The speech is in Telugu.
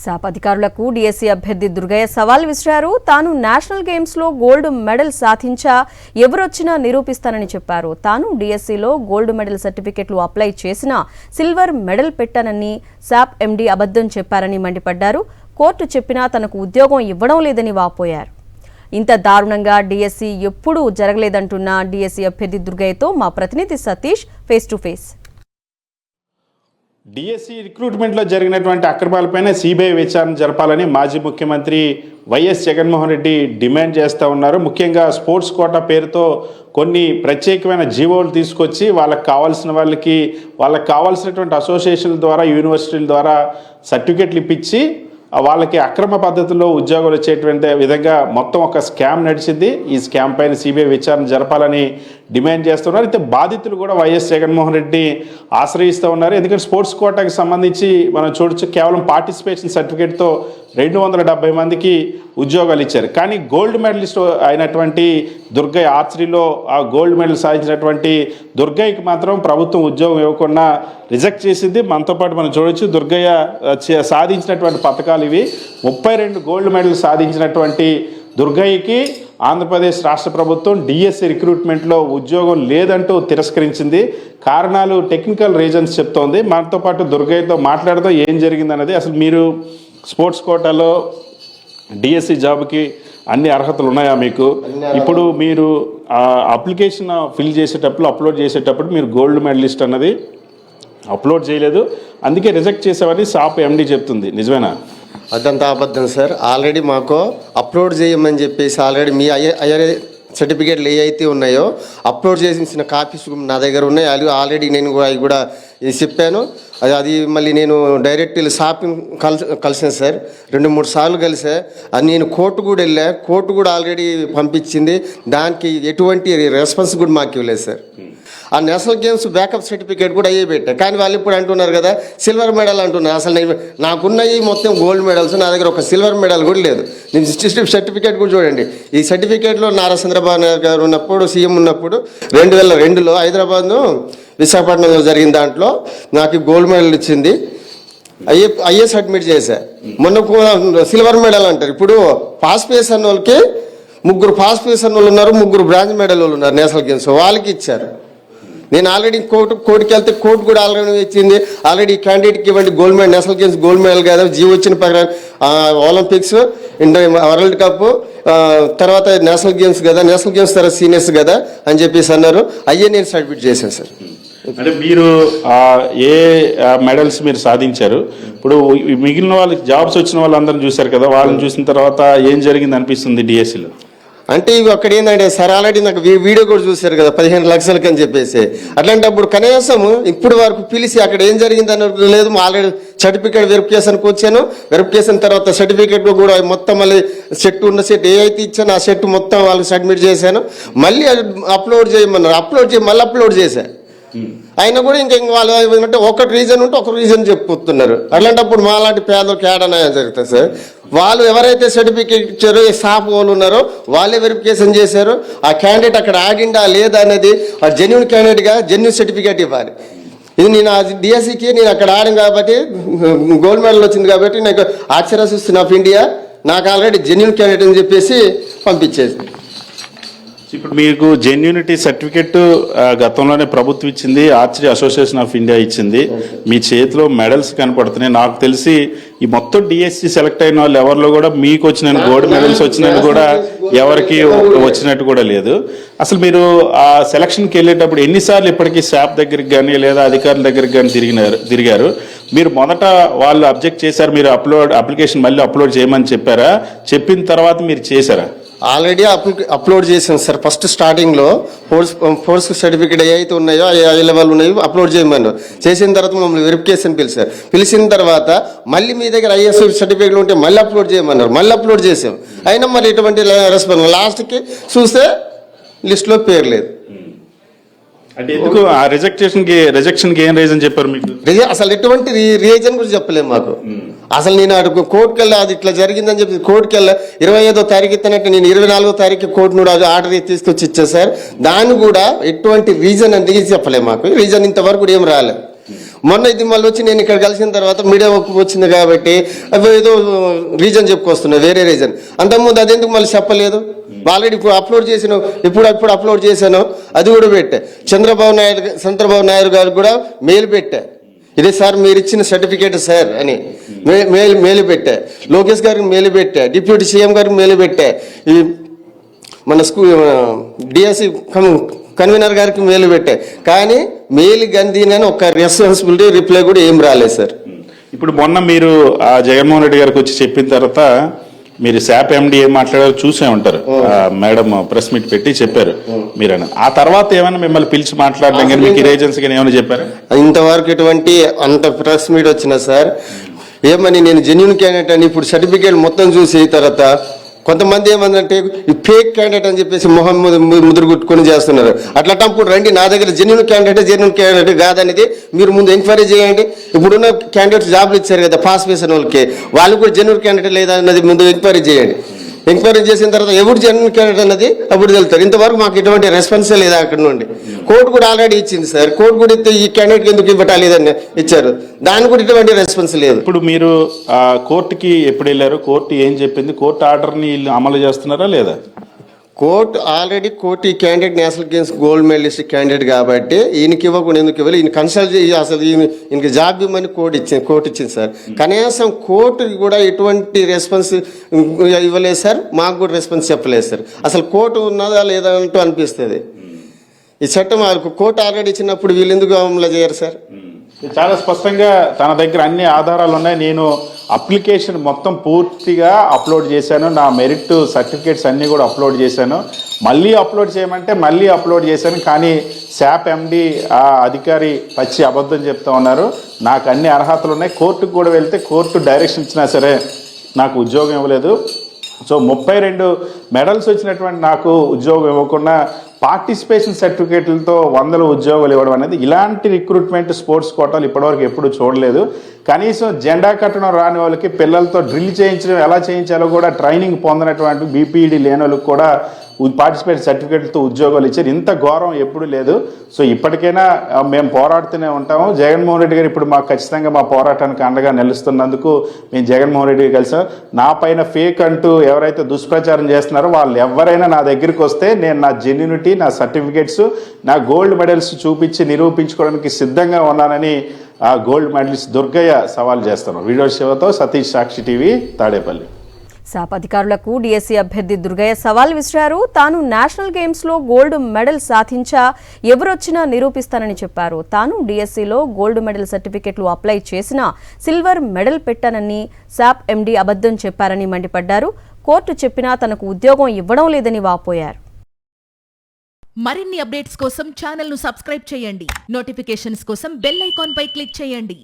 సాప్ అధికారులకు డిఎస్సీ అభ్యర్థి దుర్గయ్య సవాల్ విసిరారు. తాను నేషనల్ గేమ్స్ లో గోల్డ్ మెడల్ సాధించా, ఎవరొచ్చినా నిరూపిస్తానని చెప్పారు. తాను డిఎస్సీలో గోల్డ్ మెడల్ సర్టిఫికెట్లు అప్లై చేసినా సిల్వర్ మెడల్ పెట్టానని సాప్ ఎండీ అబద్ధం చెప్పారని మండిపడ్డారు. కోర్టు చెప్పినా తనకు ఉద్యోగం ఇవ్వడం లేదని వాపోయారు. ఇంత దారుణంగా డిఎస్సీ ఎప్పుడూ జరగలేదంటున్న డిఎస్సీ అభ్యర్థి దుర్గయ్యతో మా ప్రతినిధి Satish face to face. DSC రిక్రూట్మెంట్లో జరిగినటువంటి అక్రమాలపైన సిబిఐ విచారణ జరపాలని మాజీ ముఖ్యమంత్రి వైఎస్ జగన్మోహన్ రెడ్డి డిమాండ్ చేస్తూ ఉన్నారు. ముఖ్యంగా స్పోర్ట్స్ కోటా పేరుతో కొన్ని ప్రత్యేకమైన జీవోలు తీసుకొచ్చి వాళ్ళకి కావాల్సినటువంటి అసోసియేషన్ల ద్వారా, యూనివర్సిటీల ద్వారా సర్టిఫికెట్లు ఇప్పించి వాళ్ళకి అక్రమ పద్ధతిలో ఉద్యోగాలు వచ్చేటువంటి విధంగా మొత్తం ఒక స్కామ్ నడిచింది. ఈ స్కామ్ పైన సిబిఐ విచారణ జరపాలని డిమాండ్ చేస్తున్నారు. అయితే బాధితులు కూడా వైఎస్ జగన్మోహన్ రెడ్డి ఆశ్రయిస్తూ ఉన్నారు. ఎందుకంటే స్పోర్ట్స్ కోటాకి సంబంధించి మనం చూడొచ్చు, కేవలం పార్టిసిపేషన్ సర్టిఫికేట్తో 270 మందికి ఉద్యోగాలు ఇచ్చారు. కానీ గోల్డ్ మెడలిస్ట్ అయినటువంటి దుర్గయ్య, ఆర్చరీలో ఆ గోల్డ్ మెడల్ సాధించినటువంటి దుర్గయ్యకి మాత్రం ప్రభుత్వం ఉద్యోగం ఇవ్వకుండా రిజెక్ట్ చేసింది. మనతో పాటు మనం చూడొచ్చు, దుర్గయ్య సాధించినటువంటి పథకాలు ఇవి. 32 గోల్డ్ మెడల్ సాధించినటువంటి దుర్గయ్యకి ఆంధ్రప్రదేశ్ రాష్ట్ర ప్రభుత్వం డిఎస్సీ రిక్రూట్మెంట్లో ఉద్యోగం లేదంటూ తిరస్కరించింది. కారణాలు టెక్నికల్ రీజన్స్ చెప్తోంది. మనతో పాటు దుర్గయ్యతో మాట్లాడుతూ ఏం జరిగిందన్నది, అసలు మీరు స్పోర్ట్స్ కోటాలో డిఎస్సీ జాబ్కి అన్ని అర్హతలు ఉన్నాయా మీకు? ఇప్పుడు మీరు అప్లికేషన్ అప్లోడ్ చేసేటప్పుడు మీరు గోల్డ్ మెడలిస్ట్ అన్నది అప్లోడ్ చేయలేదు, అందుకే రిజెక్ట్ చేసామని సాప్ ఎండీ చెప్తుంది. నిజమేనా? అదంతా అబద్ధం సార్. ఆల్రెడీ మాకు అప్లోడ్ చేయమని చెప్పేసి ఆల్రెడీ మీ ఐఆర్ సర్టిఫికేట్లు ఏవైతే ఉన్నాయో అప్లోడ్ చేసిన కాపీస్ నా దగ్గర ఉన్నాయి. అది ఆల్రెడీ నేను అవి కూడా చెప్పాను. అది మళ్ళీ నేను డైరెక్ట్ షాపింగ్ కలిసాను సార్, 2-3 సార్లు కలిసా. అది నేను కోర్టు కూడా వెళ్ళా, కోర్టు కూడా ఆల్రెడీ పంపించింది. దానికి ఎటువంటి రెస్పాన్స్ కూడా మాకు ఇవ్వలేదు సార్. ఆ నేషనల్ గేమ్స్ బ్యాకప్ సర్టిఫికేట్ కూడా అయ్యే పెట్టా, కానీ వాళ్ళు ఇప్పుడు అంటున్నారు కదా సిల్వర్ మెడల్ అంటున్నారు. అసలు నాకున్నవి మొత్తం గోల్డ్ మెడల్స్, నా దగ్గర ఒక సిల్వర్ మెడల్ కూడా లేదు. నేను సర్టిఫికేట్ కూడా చూడండి. ఈ సర్టిఫికేట్లో నారా చంద్రబాబు నాయుడు గారు ఉన్నప్పుడు, సీఎం ఉన్నప్పుడు 2002లో హైదరాబాద్ను విశాఖపట్నంలో జరిగిన దాంట్లో నాకు గోల్డ్ మెడల్ ఇచ్చింది. అయ్యే సబ్మిట్ చేశా. మొన్న సిల్వర్ మెడల్ అంటారు. ఇప్పుడు పాస్ పేసన్ వాళ్ళకి 3 పాస్ పేసన్ వాళ్ళు ఉన్నారు, 3 బ్రాంజ్ మెడల్ వాళ్ళు ఉన్నారు నేషనల్ గేమ్స్, వాళ్ళకి ఇచ్చారు. నేను ఆల్రెడీ కోర్టుకి వెళ్తే కోర్టు కూడా ఆల్రెడీ ఇచ్చింది. ఆల్రెడీ క్యాండిడేట్కి ఇవ్వండి gold medal, national games gold medal కాదు, జీవో వచ్చిన ప్రకారం ఒలింపిక్స్, వరల్డ్ కప్, తర్వాత నేషనల్ గేమ్స్ కదా, నేషనల్ గేమ్స్ తర్వాత సీనియర్స్ కదా అని చెప్పేసి అన్నారు. అయ్యే నేను సబ్మిట్ చేశాను సార్. అంటే మీరు ఏ మెడల్స్ మీరు సాధించారు? ఇప్పుడు మిగిలిన వాళ్ళకి జాబ్స్ వచ్చిన వాళ్ళందరినీ చూశారు కదా, వాళ్ళని చూసిన తర్వాత ఏం జరిగింది అనిపిస్తుంది డిఎస్సీలో? అంటే ఇవి అక్కడ ఏంటంటే సార్, ఆల్రెడీ నాకు వీడియో కూడా చూశారు కదా 15 లక్షలకి అని చెప్పేసి. అట్లాంటప్పుడు కనీసం ఇప్పుడు వరకు పిలిచి అక్కడ ఏం జరిగింది అన్నది లేదు. ఆల్రెడీ సర్టిఫికేట్ వెరిఫికేషన్కి వచ్చాను. వెరిఫికేషన్ తర్వాత సర్టిఫికేట్ కూడా మొత్తం మళ్ళీ సెట్ ఉన్న సెట్ ఏ అయితే ఇచ్చానో ఆ సెట్ మొత్తం వాళ్ళకి సబ్మిట్ చేశాను. మళ్ళీ అప్లోడ్ చేయమన్నారు, మళ్ళీ అప్లోడ్ చేశాను. అయినా కూడా ఇంకా వాళ్ళు ఏమంటే ఒకటి రీజన్ ఉంటే ఒక రీజన్ చెప్పుతున్నారు. అట్లాంటప్పుడు మా లాంటి పేదలకు ఏడనాయం జరుగుతుంది సార్. వాళ్ళు ఎవరైతే సర్టిఫికేట్ ఇచ్చారో, ఏ షాప్ వాళ్ళు ఉన్నారో వాళ్ళే వెరిఫికేషన్ చేశారు. ఆ క్యాండిడేట్ అక్కడ ఆడిండా లేదా అనేది ఆ జెన్యున్ క్యాండిడేట్గా జెన్యున్ సర్టిఫికేట్ ఇవ్వాలి. ఇది నేను డిఎస్సీకి నేను అక్కడ ఆడాను కాబట్టి గోల్డ్ మెడల్ వచ్చింది కాబట్టి నాకు ఆర్చరీ అసోసియేషన్ ఆఫ్ ఇండియా నాకు ఆల్రెడీ జెన్యున్ క్యాండిడేట్ అని చెప్పేసి పంపించేసి. ఇప్పుడు మీకు జెన్యూనిటీ సర్టిఫికెట్ గతంలోనే ప్రభుత్వం ఇచ్చింది, ఆర్చరీ అసోసియేషన్ ఆఫ్ ఇండియా ఇచ్చింది. మీ చేతిలో మెడల్స్ కనపడుతున్నాయి. నాకు తెలిసి ఈ మొత్తం డిఎస్సీ సెలెక్ట్ అయిన వాళ్ళు ఎవరిలో కూడా మీకు వచ్చిన గోల్డ్ మెడల్స్ వచ్చినట్టు కూడా ఎవరికి వచ్చినట్టు కూడా లేదు. అసలు మీరు ఆ సెలక్షన్కి వెళ్ళేటప్పుడు ఎన్నిసార్లు ఇప్పటికీ శాప్ దగ్గరికి కానీ లేదా అధికారుల దగ్గరికి కానీ తిరిగారు? మీరు మొదట వాళ్ళు అబ్జెక్ట్ చేశారు, మీరు అప్లికేషన్ మళ్ళీ అప్లోడ్ చేయమని చెప్పారా? చెప్పిన తర్వాత మీరు చేశారా? ఆల్రెడీ అప్లోడ్ చేసాను సార్. ఫస్ట్ స్టార్టింగ్లో ఫోర్స్ సర్టిఫికేట్ ఏవైతే ఉన్నాయో ఏ లెవెల్ ఉన్నాయో అప్లోడ్ చేయమన్నారు. చేసిన తర్వాత మమ్మల్ని వెరిఫికేషన్ పిలిచారు. పిలిచిన తర్వాత మళ్ళీ మీ దగ్గర ఐఎస్ సర్టిఫికేట్లు ఉంటే మళ్ళీ అప్లోడ్ చేయమన్నారు. మళ్ళీ అప్లోడ్ చేసాం. అయినా మరి ఎటువంటి రెస్పాన్స్. లాస్ట్కి చూస్తే లిస్టులో పేరు లేదు. అంటే ఎందుకు ఆ రిజెక్షన్కి ఏం రీజన్ చెప్పారు మీకు? అసలు ఎటువంటి రీజన్ కూడా చెప్పలేము మాకు. అసలు నేను అటు కోర్టుకు వెళ్ళా, అది ఇట్లా జరిగిందని చెప్పి కోర్టుకు వెళ్ళా. 25వ తారీఖు ఇస్తానంటే నేను 24వ తారీఖు కోర్టు నుండి ఆర్డర్ తీసుకొచ్చి ఇచ్చాను సార్. దాన్ని కూడా ఎటువంటి రీజన్ అనేది చెప్పలేము మాకు. రీజన్ ఇంతవరకు కూడా ఏం రాలేదు. మొన్న ఇది మళ్ళీ వచ్చి నేను ఇక్కడ కలిసిన తర్వాత మీడియా వచ్చింది కాబట్టి అవి ఏదో రీజన్ చెప్పుకొస్తున్నా, వేరే రీజన్. అంతకుముందు అదెందుకు మళ్ళీ చెప్పలేదు? ఆల్రెడీ ఇప్పుడు అప్లోడ్ చేసాను, ఇప్పుడు అప్లోడ్ చేశాను, అది కూడా పెట్టా. చంద్రబాబు నాయుడు గారికి కూడా మెయిల్ పెట్టా, ఇదే సార్ మీరు ఇచ్చిన సర్టిఫికేట్ సార్ అని మెయిల్ పెట్టా. లోకేష్ గారికి మెయిల్ పెట్టా, డిప్యూటీ సీఎం గారికి మెయిల్ పెట్టా, ఈ మన స్కూల్ డిఎస్సి కన్వీనర్ గారికి మెయిల్ పెట్టా. కానీ మెయిల్ గందీనని ఒక రెస్పాన్సిబిలిటీ రిప్లై కూడా ఏం రాలేదు సార్. ఇప్పుడు మొన్న మీరు ఆ జగన్మోహన్ రెడ్డి గారికి వచ్చి చెప్పిన తర్వాత మీరు శాప్ ఎండి ఏం మాట్లాడారో చూసే ఉంటారు. మేడం ప్రెస్ మీట్ పెట్టి చెప్పారు మీరని. ఆ తర్వాత ఏమైనా మిమ్మల్ని పిలిచి మాట్లాడడం కానీ మీకు ఏజెన్సీ కానీ ఏమైనా చెప్పారు? ఇంతవరకు ఎటువంటి అంత ప్రెస్ మీట్ వచ్చినా సార్ ఏమని నేను జెన్యున్ క్యాండిడేట్ అని ఇప్పుడు సర్టిఫికేట్ మొత్తం చూసి తర్వాత కొంతమంది ఏమందంటే ఈ ఫేక్ క్యాండిడేట్ అని చెప్పేసి మొహం ముద్ర గుట్టుకొని చేస్తున్నారు. అట్లాంటప్పుడు రండి నా దగ్గర జెన్యున్ క్యాండిడేట్ కాదనేది మీరు ముందు ఎంక్వైరీ చేయండి. ఇప్పుడున్న క్యాండిడేట్స్ జాబ్లు ఇచ్చారు కదా పాస్ చేసిన వాళ్ళకి, వాళ్ళు కూడా జెన్యున్ క్యాండిడేట్ లేదా అన్నది ముందు ఎంక్వైరీ చేయండి. ఎంక్వైరీ చేసిన తర్వాత ఎవరు జెన్యున్ క్యాండిడేట్ అన్నది అప్పుడు తెలుస్తారు. ఇంతవరకు మాకు ఎటువంటి రెస్పాన్సే లేదా అక్కడ నుండి. కోర్టు కూడా ఆల్రెడీ ఇచ్చింది సార్, కోర్టు కూడా ఇస్తే ఈ క్యాండిడేట్కి ఎందుకు ఇవ్వటాలేదని ఇచ్చారు, దానికి కూడా ఎటువంటి రెస్పాన్స్ లేదు. ఇప్పుడు మీరు కోర్టుకి ఎప్పుడు వెళ్ళారు? కోర్టు ఏం చెప్పింది? కోర్టు ఆర్డర్ని అమలు చేస్తున్నారా లేదా? కోర్టు ఈ candidate national games gold medalist candidate కాబట్టి ఈయనకి ఇవ్వకుండా ఎందుకు ఇవ్వాలి, ఈయన కన్సల్ట్ అసలు ఈయనకి జాబ్ ఇవ్వమని కోర్టు ఇచ్చింది సార్. కనీసం కోర్టుకి కూడా ఎటువంటి రెస్పాన్స్ ఇవ్వలేదు సార్, మాకు కూడా రెస్పాన్స్ చెప్పలేదు సార్. అసలు కోర్టు ఉన్నదా లేదా అంటూ అనిపిస్తుంది. ఈ చట్టం కోర్టు ఆల్రెడీ ఇచ్చినప్పుడు వీళ్ళు ఎందుకు అమలు చేయరు సార్? చాలా స్పష్టంగా తన దగ్గర అన్ని ఆధారాలు ఉన్నాయి. నేను అప్లికేషన్ మొత్తం పూర్తిగా అప్లోడ్ చేశాను, నా మెరిట్ సర్టిఫికేట్స్ అన్నీ కూడా అప్లోడ్ చేశాను, మళ్ళీ అప్లోడ్ చేయమంటే మళ్ళీ అప్లోడ్ చేశాను. కానీ శాప్ ఎండి ఆ అధికారి పచ్చి అబద్ధం చెప్తా ఉన్నారు. నాకు అన్ని అర్హతలు ఉన్నాయి, కోర్టుకు కూడా వెళ్తే కోర్టు డైరెక్షన్ ఇచ్చినా సరే నాకు ఉద్యోగం ఇవ్వలేదు. సో 32 మెడల్స్ వచ్చినటువంటి నాకు ఉద్యోగం ఇవ్వకుండా పార్టిసిపేషన్ సర్టిఫికేట్లతో 100 ఉద్యోగాలు ఇవ్వడం అనేది, ఇలాంటి రిక్రూట్మెంట్ స్పోర్ట్స్ కోటాలు ఇప్పటివరకు ఎప్పుడు చూడలేదు. కనీసం జెండా కట్టడం రాని వాళ్ళకి పిల్లలతో డ్రిల్ చేయించడం ఎలా చేయించాలో కూడా ట్రైనింగ్ పొందినటువంటి బీపీఈడి లేని వాళ్ళకి కూడా పార్టిసిపేట్ సర్టిఫికేట్లతో ఉద్యోగాలు ఇచ్చారు. ఇంత ఘోరం ఎప్పుడు లేదు. సో ఇప్పటికైనా మేము పోరాడుతూనే ఉంటాము. జగన్మోహన్ రెడ్డి గారు ఇప్పుడు మాకు ఖచ్చితంగా మా పోరాటానికి అండగా నిలుస్తున్నందుకు మేము జగన్మోహన్ రెడ్డి గారు కలిసాం. నా పైన ఫేక్ అంటూ ఎవరైతే దుష్ప్రచారం చేస్తున్నారో వాళ్ళు ఎవరైనా నా దగ్గరికి వస్తే నేను నా జెన్యూనిటీ, నా సర్టిఫికేట్స్, నా గోల్డ్ మెడల్స్ చూపించి నిరూపించుకోవడానికి సిద్ధంగా ఉన్నానని ఆ గోల్డ్ మెడలిస్ట్ దుర్గయ్య సవాల్ చేస్తాను. వీడియో శివతో సతీష్, సాక్షి టీవీ, తాడేపల్లి. శాప్ అధికారులకు డిఎస్సి అభ్యర్థి దుర్గయ్య సవాల్ విసిరారు. తాను నేషనల్ గేమ్స్లో గోల్డ్ మెడల్ సాధించా, ఎవరొచ్చినా నిరూపిస్తానని చెప్పారు. తాను డిఎస్సిలో గోల్డ్ మెడల్ సర్టిఫికెట్లు అప్లై చేసినా సిల్వర్ మెడల్ పెట్టానని శాప్ ఎండి అబద్ధం చెప్పారని మండిపడ్డారు. కోర్టు చెప్పినా తనకు ఉద్యోగం ఇవ్వడం లేదని వాపోయారు. మరిన్ని అప్డేట్స్ కోసం ఛానల్ను సబ్స్క్రైబ్ చేయండి. నోటిఫికేషన్స్ కోసం బెల్ ఐకాన్ పై క్లిక్ చేయండి.